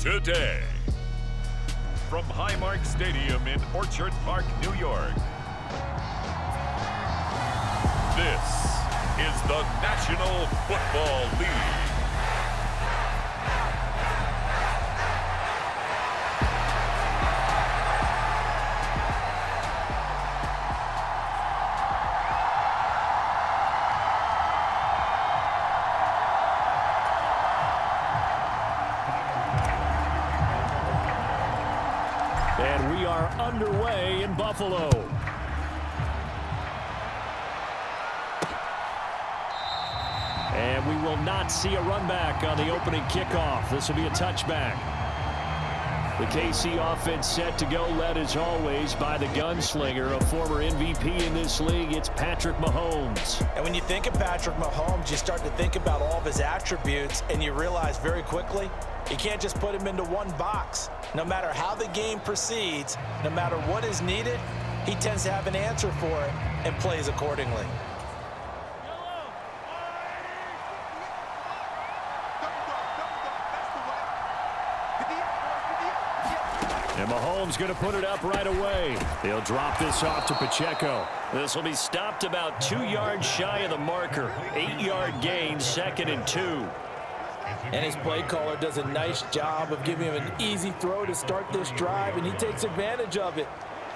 today. From Highmark Stadium in Orchard Park, New York, this is the National Football League. And we are underway in Buffalo. And we will not see a run back on the opening kickoff. This will be a touchback. The KC offense set to go, led as always by the gunslinger, a former MVP in this league. It's Patrick Mahomes. And when you think of Patrick Mahomes, you start to think about all of his attributes, and you realize very quickly, you can't just put him into one box. No matter how the game proceeds, no matter what is needed, he tends to have an answer for it and plays accordingly. And Mahomes going to put it up right away. He'll drop this off to Pacheco. This will be stopped about 2 yards shy of the marker. 8-yard gain, 2nd and 2. And his play caller does a nice job of giving him an easy throw to start this drive, and he takes advantage of it.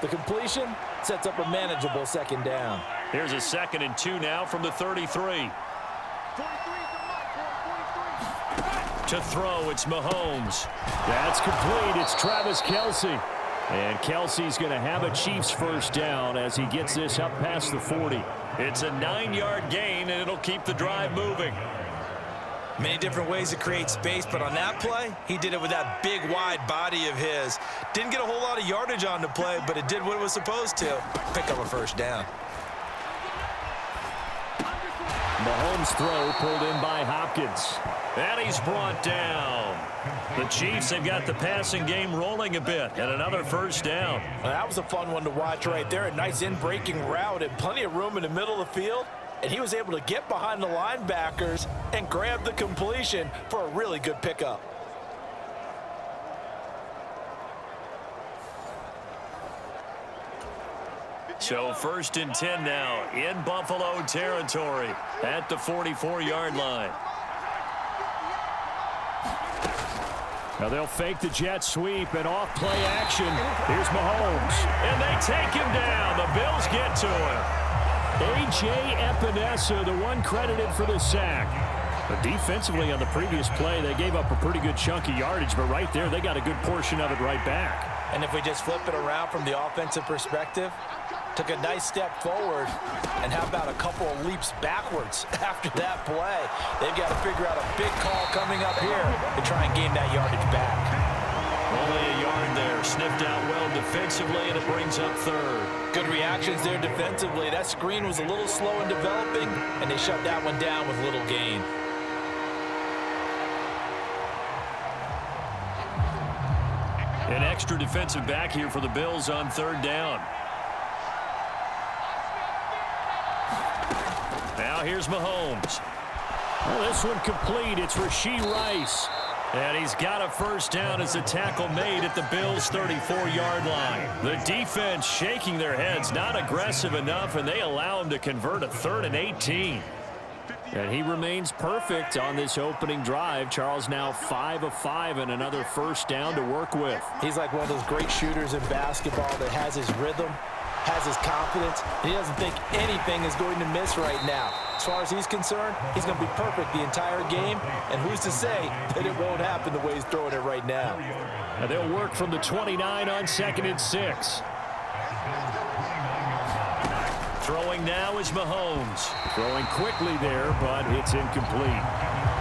The completion sets up a manageable 2nd down. Here's a 2nd and 2 now from the 33. To throw, it's Mahomes. That's complete. It's Travis Kelce. And Kelce's going to have a Chiefs first down as he gets this up past the 40. It's a 9-yard gain, and it'll keep the drive moving. Many different ways to create space, but on that play, he did it with that big, wide body of his. Didn't get a whole lot of yardage on the play, but it did what it was supposed to. Pick up a first down. Mahomes' throw pulled in by Hopkins. And he's brought down. The Chiefs have got the passing game rolling a bit, and another first down. Well, that was a fun one to watch right there. A nice in-breaking route and plenty of room in the middle of the field. And he was able to get behind the linebackers and grab the completion for a really good pickup. So 1st and 10 now in Buffalo territory at the 44-yard line. Now they'll fake the jet sweep and off play action. Here's Mahomes. And they take him down. The Bills get to him. A.J. Epinesa, the one credited for the sack. But defensively on the previous play, they gave up a pretty good chunk of yardage, but right there, they got a good portion of it right back. And if we just flip it around from the offensive perspective, took a nice step forward, and how about a couple of leaps backwards after that play? They've got to figure out a big call coming up here to try and gain that yardage back. Only a yard there, sniffed out well defensively, and it brings up 3rd. Good reactions there defensively. That screen was a little slow in developing, and they shut that one down with little gain. An extra defensive back here for the Bills on 3rd down. Now here's Mahomes. Well, this one complete. It's Rashee Rice. And he's got a first down as a tackle made at the Bills' 34-yard line. The defense shaking their heads, not aggressive enough, and they allow him to convert a 3rd and 18. And he remains perfect on this opening drive. Charles now 5 of 5 and another first down to work with. He's like one of those great shooters in basketball that has his rhythm, has his confidence, and he doesn't think anything is going to miss right now. As far as he's concerned, he's going to be perfect the entire game, and who's to say that it won't happen the way he's throwing it right now. And they'll work from the 29 on 2nd and 6. Throwing now is Mahomes. Throwing quickly there, but it's incomplete.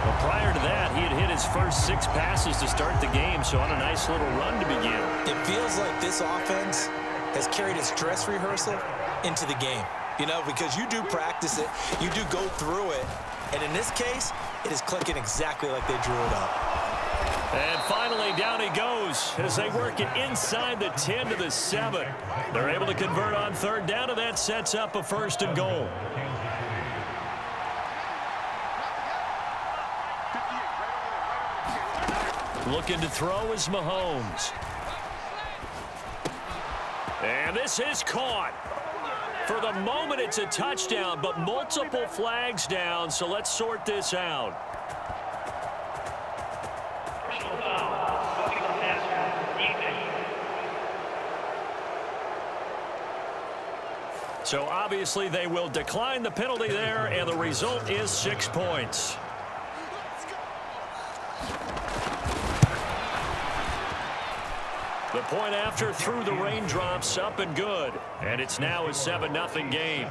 Well, prior to that, he had hit his first 6 passes to start the game, so on a nice little run to begin. It feels like this offense has carried its dress rehearsal into the game. You know, because you do practice it, you do go through it, and in this case, it is clicking exactly like they drew it up. And finally, down he goes as they work it inside the 10 to the 7. They're able to convert on 3rd down, and that sets up a 1st and goal. Looking to throw is Mahomes. And this is caught. For the moment, it's a touchdown, but multiple flags down, so let's sort this out. So obviously they will decline the penalty there, and the result is 6 points. The point after through the raindrops, up and good. And it's now a 7-0 game.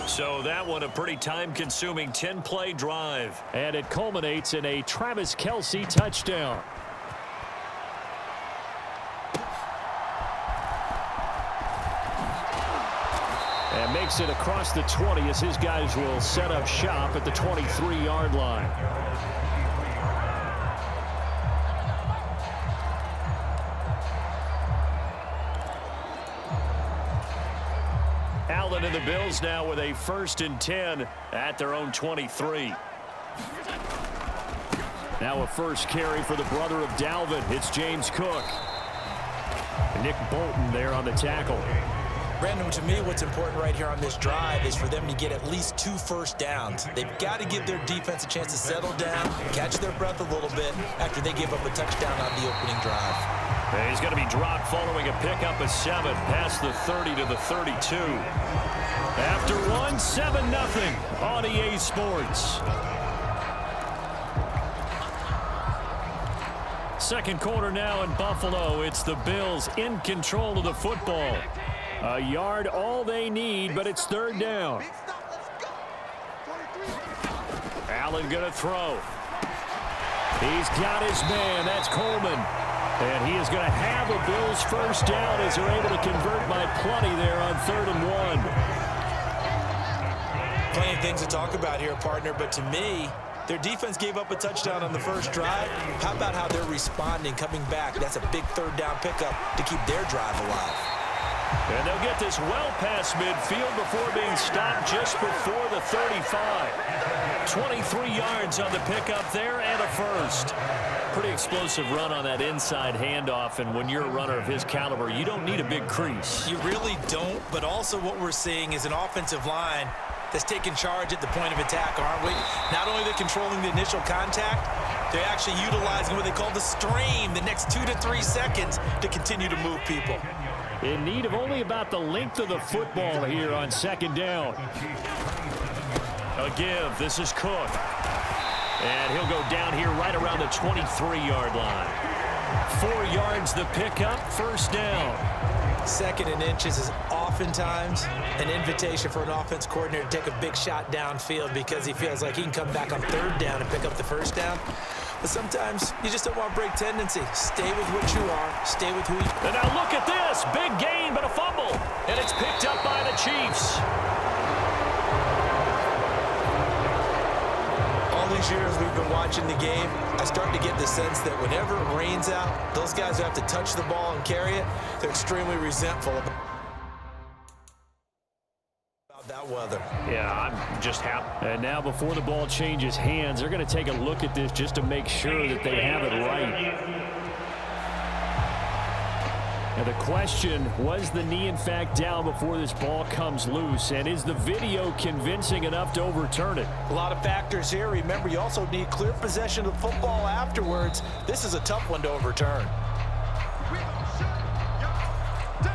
So that one a pretty time-consuming 10-play drive. And it culminates in a Travis Kelce touchdown. And makes it across the 20 as his guys will set up shop at the 23-yard line. Allen and the Bills now with a 1st and 10 at their own 23. Now a first carry for the brother of Dalvin. It's James Cook. Nick Bolton there on the tackle. Brandon, to me, what's important right here on this drive is for them to get at least 2 first downs. They've got to give their defense a chance to settle down, catch their breath a little bit after they give up a touchdown on the opening drive. And he's going to be dropped following a pickup of 7 past the 30 to the 32. After 1, 7-0 on EA Sports. Second quarter now in Buffalo. It's the Bills in control of the football. A yard all they need, but it's 3rd down. Allen going to throw. He's got his man. That's Coleman. And he is going to have a Bills first down as they're able to convert by plenty there on 3rd and 1. Plenty of things to talk about here, partner, but to me, their defense gave up a touchdown on the first drive. How about how they're responding, coming back? That's a big 3rd down pickup to keep their drive alive. And they'll get this well past midfield before being stopped just before the 35. 23 yards on the pickup there and a first. Pretty explosive run on that inside handoff, and when you're a runner of his caliber, you don't need a big crease. You really don't, but also what we're seeing is an offensive line that's taking charge at the point of attack, aren't we? Not only are they controlling the initial contact, they're actually utilizing what they call the strain, the next 2 to 3 seconds to continue to move people. In need of only about the length of the football here on 2nd down. A give. This is Cook. And he'll go down here right around the 23-yard line. 4 yards the pickup, 1st down. 2nd and inches is oftentimes an invitation for an offense coordinator to take a big shot downfield because he feels like he can come back on 3rd down and pick up the 1st down. But sometimes you just don't want to break tendency. Stay with what you are. Stay with who you are. And now look at this. Big gain, but a fumble. And it's picked up by the Chiefs. All these years we've been watching the game, I start to get the sense that whenever it rains out, those guys who have to touch the ball and carry it, they're extremely resentful about that weather. Yeah, I'm just happy. And now before the ball changes hands, they're going to take a look at this just to make sure that they have it right. And the question, was the knee in fact down before this ball comes loose? And is the video convincing enough to overturn it? A lot of factors here. Remember, you also need clear possession of the football afterwards. This is a tough one to overturn.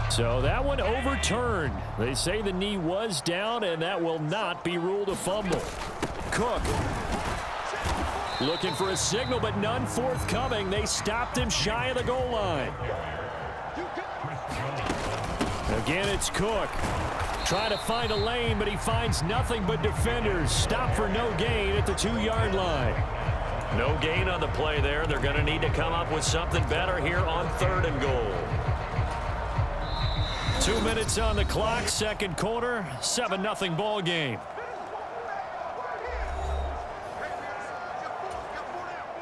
So that one overturned. They say the knee was down, and that will not be ruled a fumble. Cook looking for a signal, but none forthcoming. They stopped him shy of the goal line. Again, it's Cook. Trying to find a lane, but he finds nothing but defenders. Stop for no gain at the 2-yard line. No gain on the play there. They're going to need to come up with something better here on 3rd and goal. 2 minutes on the clock, 2nd quarter, 7-0 ball game.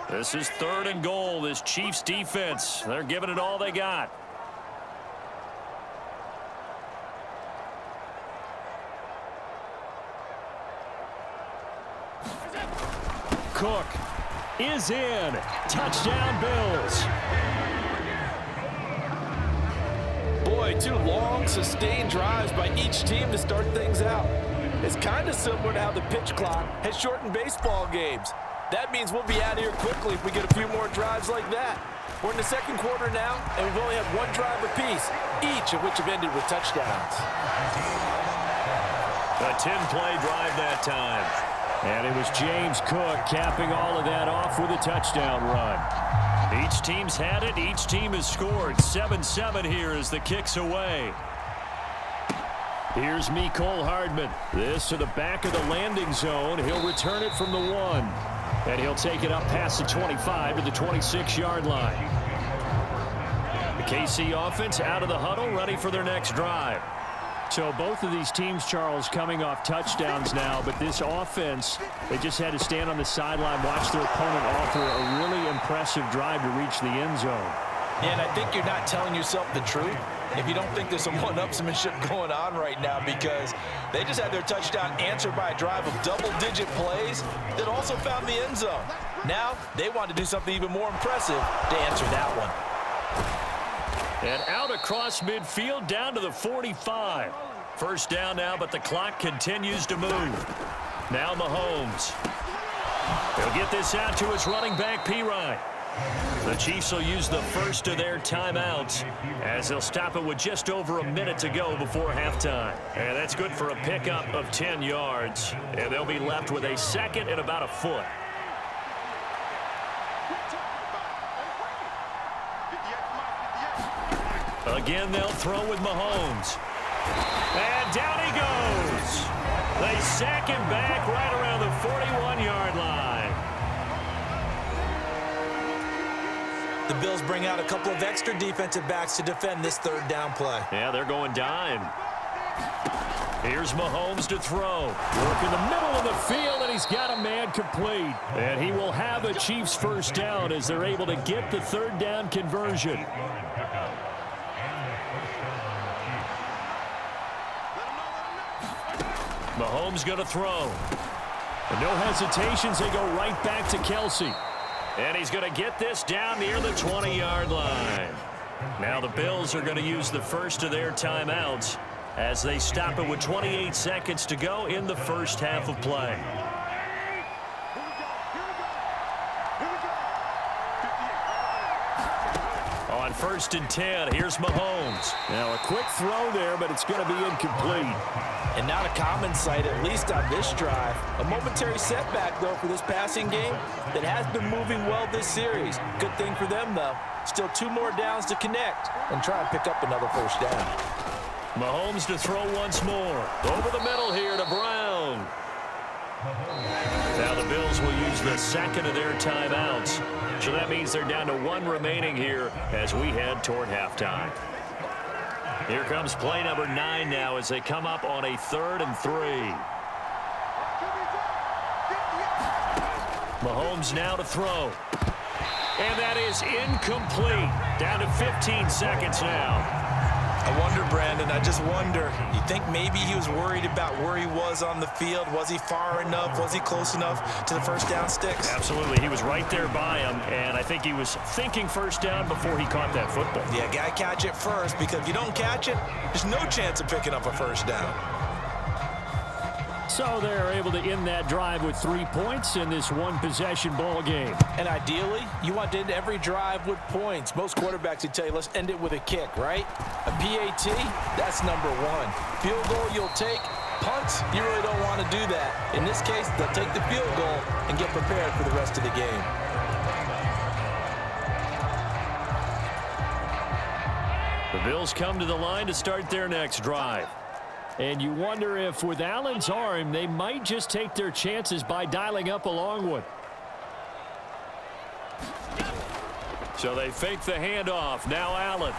This is 3rd and goal. This Chiefs defense, they're giving it all they got. Cook is in. Touchdown, Bills. Boy, 2 long, sustained drives by each team to start things out. It's kind of similar to how the pitch clock has shortened baseball games. That means we'll be out of here quickly if we get a few more drives like that. We're in the second quarter now, and we've only had 1 drive apiece, each of which have ended with touchdowns. A 10-play drive that time. And it was James Cook capping all of that off with a touchdown run. Each team's had it. Each team has scored. 7-7 here as the kick's away. Here's Mecole Hardman. This to the back of the landing zone. He'll return it from the 1. And he'll take it up past the 25 to the 26-yard line. The KC offense out of the huddle, ready for their next drive. So both of these teams, Charles, coming off touchdowns now, but this offense, they just had to stand on the sideline, watch their opponent offer a really impressive drive to reach the end zone. Yeah, and I think you're not telling yourself the truth if you don't think there's some one-upsmanship going on right now, because they just had their touchdown answered by a drive of double-digit plays that also found the end zone. Now they want to do something even more impressive to answer that one. And out across midfield down to the 45. First down now, but the clock continues to move. Now Mahomes. He'll get this out to his running back, Pirine. The Chiefs will use the first of their timeouts as they'll stop it with just over a minute to go before halftime. And that's good for a pickup of 10 yards. And they'll be left with a second and about a foot. Again, they'll throw with Mahomes. And down he goes. They sack him back right around the 41-yard line. The Bills bring out a couple of extra defensive backs to defend this third down play. Yeah, they're going dime. Here's Mahomes to throw. Work in the middle of the field, and he's got a man complete. And he will have a Chiefs first down as they're able to get the third down conversion. Mahomes going to throw. And no hesitations, they go right back to Kelsey. And he's going to get this down near the 20-yard line. Now the Bills are going to use the first of their timeouts as they stop it with 28 seconds to go in the first half of play. On 1st and 10, here's Mahomes. Now a quick throw there, but it's going to be incomplete. And not a common sight, at least on this drive. A momentary setback, though, for this passing game that has been moving well this series. Good thing for them, though. Still 2 more downs to connect and try and pick up another first down. Mahomes to throw once more. Over the middle here to Brown. Now the Bills will use the second of their timeouts. So that means they're down to 1 remaining here as we head toward halftime. Here comes play number 9 now as they come up on a 3rd and 3. Mahomes now to throw. And that is incomplete. Down to 15 seconds now. I wonder, Brandon, I just wonder, you think maybe he was worried about where he was on the field? Was he far enough? Was he close enough to the first down sticks? Absolutely. He was right there by him, and I think he was thinking first down before he caught that football. Yeah, got to catch it first, because if you don't catch it, there's no chance of picking up a first down. So they're able to end that drive with 3 points in this one-possession ball game. And ideally, you want to end every drive with points. Most quarterbacks would tell you, let's end it with a kick, right? A PAT, that's number 1. Field goal you'll take. Punts, you really don't want to do that. In this case, they'll take the field goal and get prepared for the rest of the game. The Bills come to the line to start their next drive. And you wonder if with Allen's arm, they might just take their chances by dialing up a long one. So they fake the handoff. Now Allen.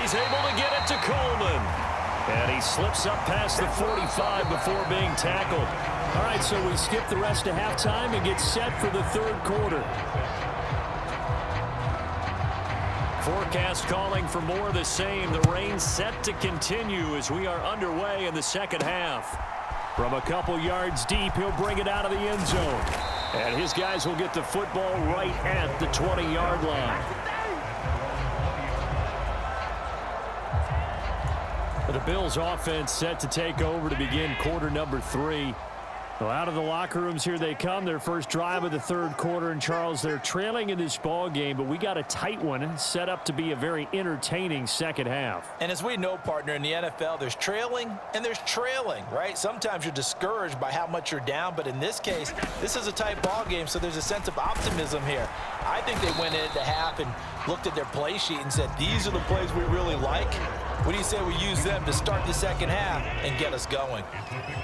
He's able to get it to Coleman. And he slips up past the 45 before being tackled. All right, so we skip the rest of halftime and get set for the third quarter. Forecast calling for more of the same. The rain set to continue as we are underway in the second half. From a couple yards deep, he'll bring it out of the end zone. And his guys will get the football right at the 20-yard line. The Bills offense set to take over to begin quarter number 3. Well, out of the locker rooms here they come. Their first drive of the third quarter. And, Charles, they're trailing in this ball game, but we got a tight one set up to be a very entertaining second half. And as we know, partner, in the NFL, there's trailing and there's trailing, right? Sometimes you're discouraged by how much you're down, but in this case, this is a tight ball game, so there's a sense of optimism here. I think they went in at the half and looked at their play sheet and said, these are the plays we really like. What do you say we use them to start the second half and get us going?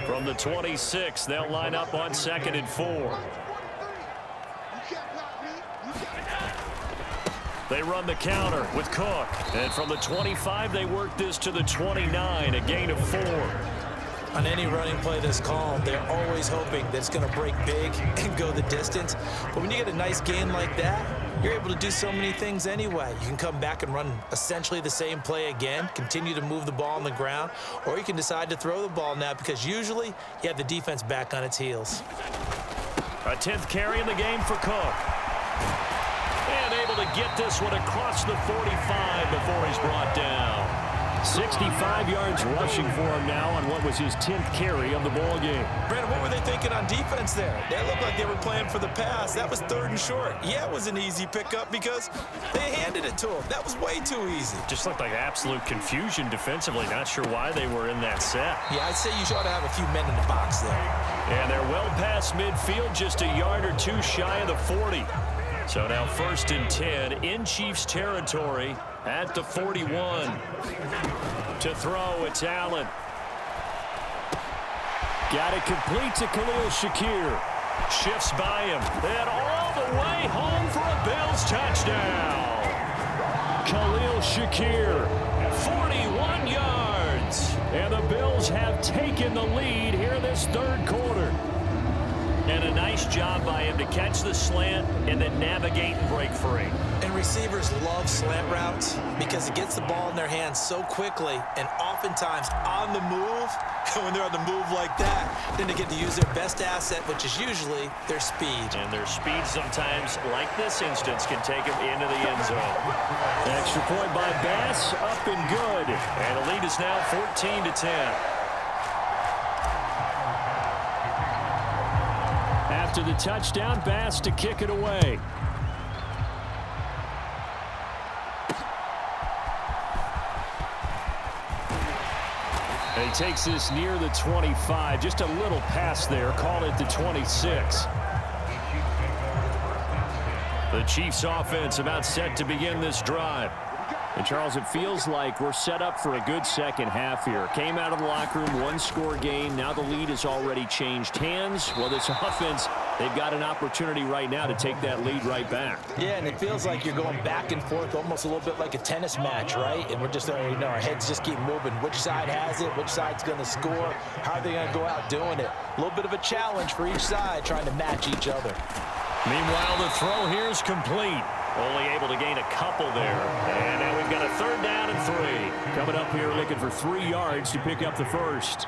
From the 26, they'll line up on 2nd and 4. They run the counter with Cook. And from the 25, they work this to the 29, a gain of 4. On any running play this calm, they're always hoping that it's going to break big and go the distance. But when you get a nice gain like that, you're able to do so many things anyway. You can come back and run essentially the same play again, continue to move the ball on the ground, or you can decide to throw the ball now because usually you have the defense back on its heels. A 10th carry in the game for Cook. And able to get this one across the 45 before he's brought down. 65 yards rushing for him now on what was his 10th carry of the ball game. Brandon, what were they thinking on defense there? They looked like they were playing for the pass. That was 3rd and short. Yeah, it was an easy pickup because they handed it to him. That was way too easy. Just looked like absolute confusion defensively. Not sure why they were in that set. Yeah, I'd say you ought to have a few men in the box there. And they're well past midfield, just a yard or two shy of the 40. So now 1st and 10 in Chiefs territory at the 41. To throw, it's Allen. Got it complete to Khalil Shakir. Shifts by him. And all the way home for a Bills touchdown. Khalil Shakir, 41 yards. And the Bills have taken the lead here this third quarter. And a nice job by him to catch the slant and then navigate and break free. And receivers love slant routes because it gets the ball in their hands so quickly and oftentimes on the move. And when they're on the move like that, then they get to use their best asset, which is usually their speed. And their speed sometimes, like this instance, can take them into the end zone. Extra point by Bass, up and good. And the lead is now 14-10. After the touchdown, Bass to kick it away. And he takes this near the 25. Just a little pass there. Call it the 26. The Chiefs offense about set to begin this drive. And, Charles, it feels like we're set up for a good second half here. Came out of the locker room, one-score game. Now the lead has already changed hands. Well, this offense, they've got an opportunity right now to take that lead right back. Yeah, and it feels like you're going back and forth almost a little bit like a tennis match, right? And we're just, our heads just keep moving. Which side has it? Which side's going to score? How are they going to go out doing it? A little bit of a challenge for each side trying to match each other. Meanwhile, the throw here is complete. Only able to gain a couple there. And now we've got a 3rd down and 3. Coming up here looking for 3 yards to pick up the first.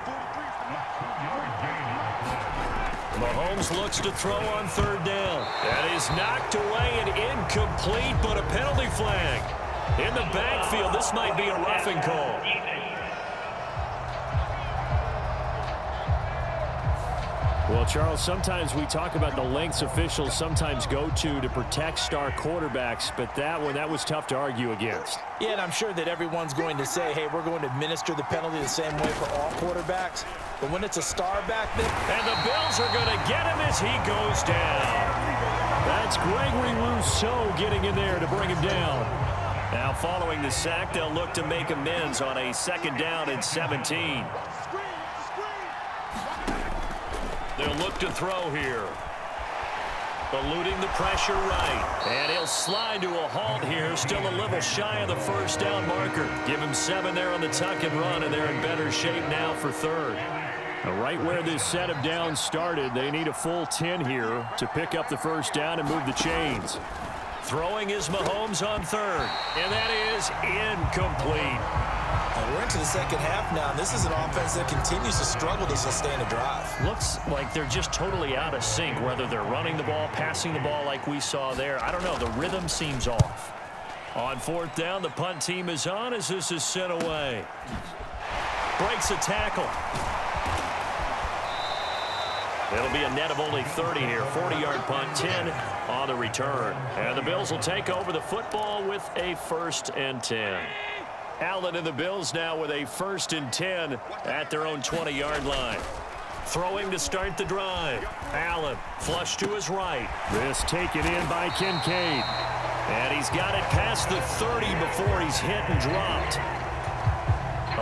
Mahomes looks to throw on 3rd down. That is knocked away and incomplete, but a penalty flag. In the backfield, this might be a roughing call. Well, Charles, sometimes we talk about the lengths officials sometimes go to protect star quarterbacks, but that one, that was tough to argue against. Yeah, and I'm sure that everyone's going to say, hey, we're going to administer the penalty the same way for all quarterbacks. But when it's a star back there... And the Bills are going to get him as he goes down. That's Gregory Rousseau getting in there to bring him down. Now, following the sack, they'll look to make amends on a 2nd down and 17. They'll look to throw here. Eluding the pressure right. And he'll slide to a halt here. Still a little shy of the 1st down marker. Give him 7 there on the tuck and run, and they're in better shape now for 3rd. Right where this set of downs started, they need a full 10 here to pick up the 1st down and move the chains. Throwing is Mahomes on 3rd. And that is incomplete. A We're into the second half now, and this is an offense that continues to struggle to sustain a drive. Looks like they're just totally out of sync, whether they're running the ball, passing the ball like we saw there. I don't know. The rhythm seems off. On fourth down, the punt team is on as this is sent away. Breaks a tackle. It'll be a net of only 30 here. 40-yard punt, 10 on the return. And the Bills will take over the football with a 1st and 10. Allen and the Bills now with a 1st and 10 at their own 20-yard line. Throwing to start the drive. Allen flush to his right. This taken in by Kincaid. And he's got it past the 30 before he's hit and dropped.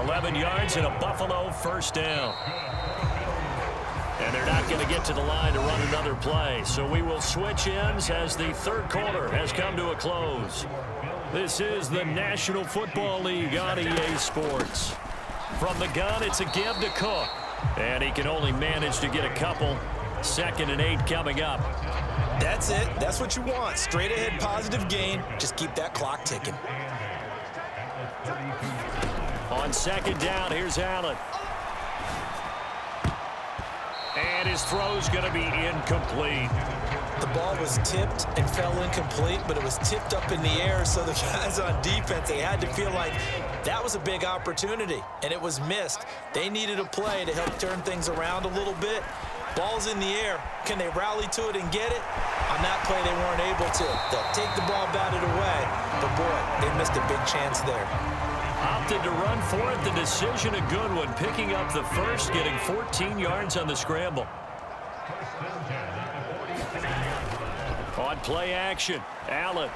11 yards and a Buffalo 1st down. And they're not going to get to the line to run another play. So we will switch ends as the 3rd quarter has come to a close. This is the National Football League on EA Sports. From the gun, it's a give to Cook. And he can only manage to get a couple. 2nd and 8 coming up. That's it. That's what you want. Straight ahead positive gain. Just keep that clock ticking. On 2nd down, here's Allen. And his throw's going to be incomplete. The ball was tipped and fell incomplete, but it was tipped up in the air, so the guys on defense, they had to feel like that was a big opportunity, and it was missed. They needed a play to help turn things around a little bit. Ball's in the air. Can they rally to it and get it? On that play, they weren't able to. They'll take the ball, batted away, but boy, they missed a big chance there. Opted to run for it. The decision a good one. Picking up the 1st, getting 14 yards on the scramble. On play action, Allen.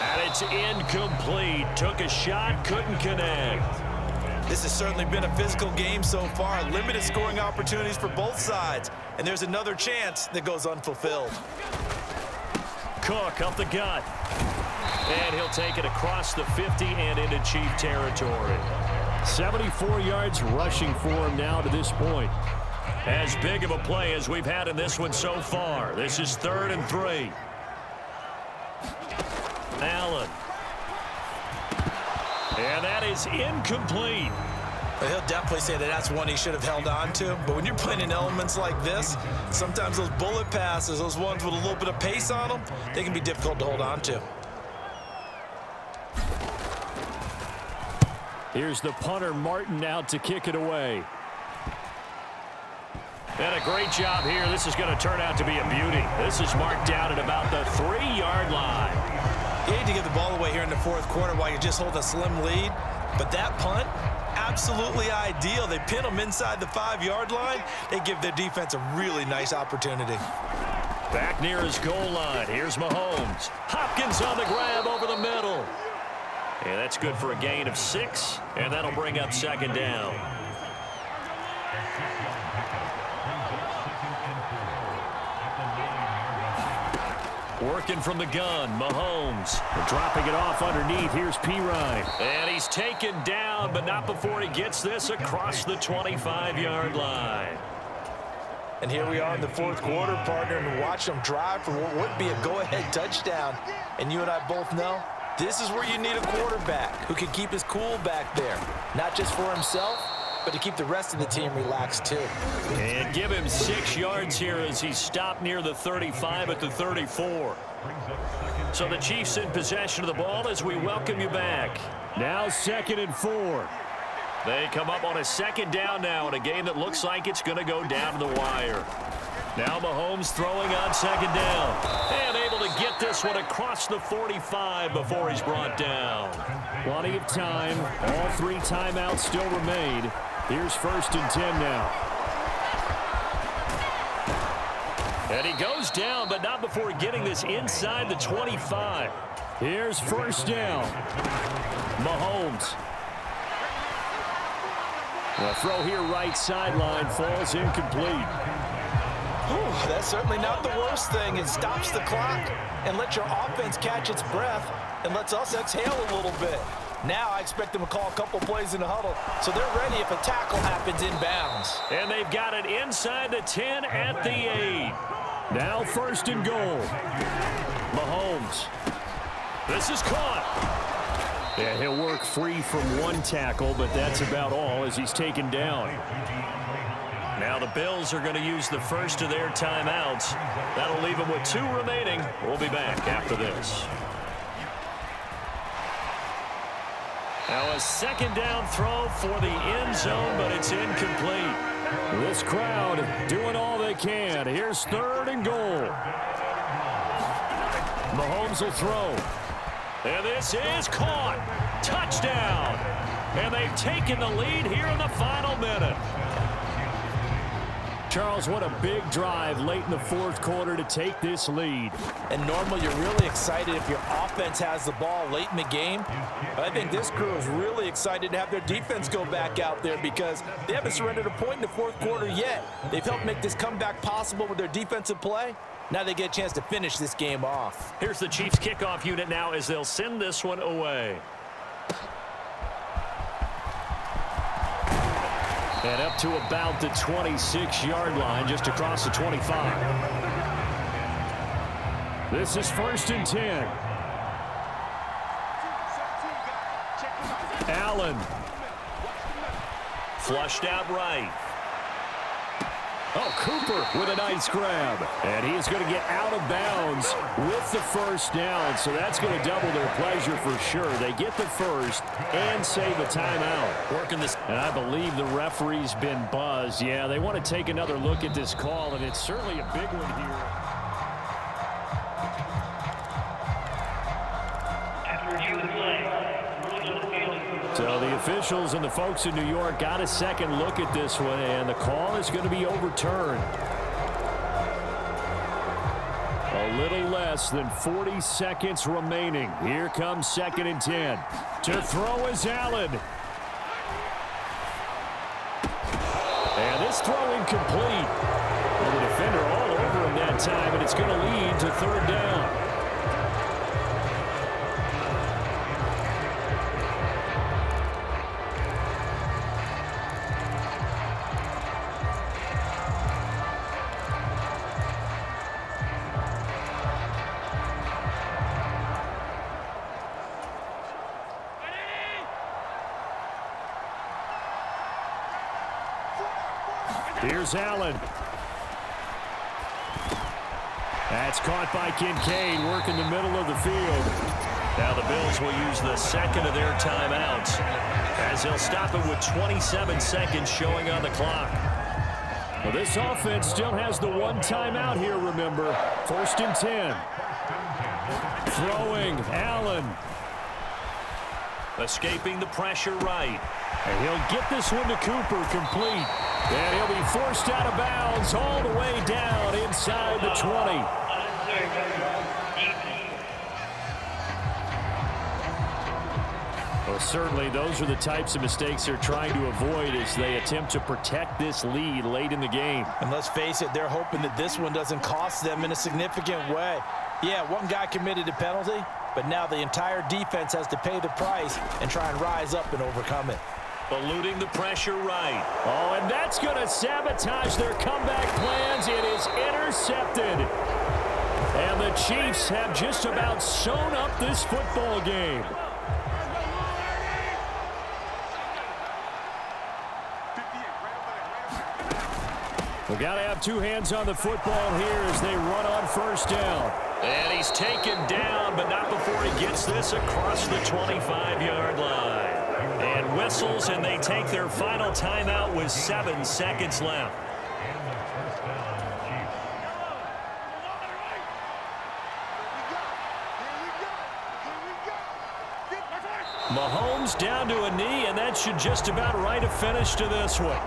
And it's incomplete. Took a shot, couldn't connect. This has certainly been a physical game so far. Limited scoring opportunities for both sides. And there's another chance that goes unfulfilled. Cook up the gut. And he'll take it across the 50 and into Chief territory. 74 yards rushing for him now to this point. As big of a play as we've had in this one so far. This is 3rd and 3. Allen. And that is incomplete. But he'll definitely say that that's one he should have held on to. But when you're playing in elements like this, sometimes those bullet passes, those ones with a little bit of pace on them, they can be difficult to hold on to. Here's the punter, Martin, out to kick it away. And a great job here. This is going to turn out to be a beauty. This is marked down at about the 3-yard line. You hate to give the ball away here in the 4th quarter while you just hold a slim lead. But that punt, absolutely ideal. They pin them inside the 5-yard line. They give their defense a really nice opportunity. Back near his goal line. Here's Mahomes. Hopkins on the grab over the middle. And that's good for a gain of 6. And that'll bring up 2nd down. Working from the gun, Mahomes. Dropping it off underneath. Here's Pirine. And he's taken down, but not before he gets this across the 25-yard line. And here we are in the 4th quarter, partner, and watch them drive for what would be a go-ahead touchdown. And you and I both know this is where you need a quarterback who can keep his cool back there, not just for himself, but to keep the rest of the team relaxed too. And give him 6 yards here as he stopped near the 35 at the 34. So the Chiefs in possession of the ball as we welcome you back. Now 2nd and 4. They come up on a 2nd down now in a game that looks like it's going to go down to the wire. Now Mahomes throwing on 2nd down. And able to get this one across the 45 before he's brought down. Plenty of time. All 3 timeouts still remain. Here's 1st and 10 now. And he goes down, but not before getting this inside the 25. Here's 1st down. Mahomes. The throw here right sideline falls incomplete. Whew, that's certainly not the worst thing. It stops the clock and lets your offense catch its breath and lets us exhale a little bit. Now I expect them to call a couple plays in the huddle, so they're ready if a tackle happens inbounds. And they've got it inside the 10 at the 8. Now 1st and goal. Mahomes. This is caught. Yeah, he'll work free from one tackle, but that's about all as he's taken down. Now the Bills are going to use the first of their timeouts. That'll leave them with 2 remaining. We'll be back after this. Now a second down throw for the end zone, but it's incomplete. This crowd doing all they can. Here's 3rd and goal. Mahomes will throw. And this is caught. Touchdown. And they've taken the lead here in the final minute. Charles, what a big drive late in the 4th quarter to take this lead. And normally you're really excited if your offense has the ball late in the game. But I think this crew is really excited to have their defense go back out there because they haven't surrendered a point in the 4th quarter yet. They've helped make this comeback possible with their defensive play. Now they get a chance to finish this game off. Here's the Chiefs kickoff unit now as they'll send this one away. And up to about the 26-yard line, just across the 25. This is 1st and 10. Allen. Flushed out right. Oh, Cooper with a nice grab. And he is going to get out of bounds with the 1st down. So that's going to double their pleasure for sure. They get the 1st and save a timeout. Working this. And I believe the referee's been buzzed. Yeah, they want to take another look at this call, and it's certainly a big one here. So the officials and the folks in New York got a second look at this one, and the call is going to be overturned. A little less than 40 seconds remaining. Here comes 2nd and 10. To throw is Allen. And this throw incomplete. And the defender all over him that time, and it's going to lead to 3rd down. Here's Allen. That's caught by Kincaid, working the middle of the field. Now the Bills will use the second of their timeouts as they'll stop it with 27 seconds showing on the clock. Well, this offense still has the 1 timeout here, remember. 1st and 10. Throwing, Allen. Escaping the pressure right. And he'll get this one to Cooper, complete. And he'll be forced out of bounds all the way down inside the 20. Well, certainly those are the types of mistakes they're trying to avoid as they attempt to protect this lead late in the game. And let's face it, they're hoping that this one doesn't cost them in a significant way. Yeah, one guy committed a penalty, but now the entire defense has to pay the price and try and rise up and overcome it. Eluding the pressure right. Oh, and that's going to sabotage their comeback plans. It is intercepted. And the Chiefs have just about sewn up this football game. We've got to have 2 hands on the football here as they run on 1st down. And he's taken down, but not before he gets this across the 25-yard line. And whistles, and they take their final timeout with 7 seconds left. Mahomes down to a knee, and that should just about write a finish to this one.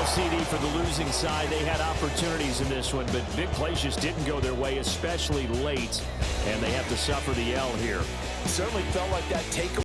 CD for the losing side. They had opportunities in this one, but big plays just didn't go their way, especially late, and they have to suffer the L here. Certainly felt like that takeaway.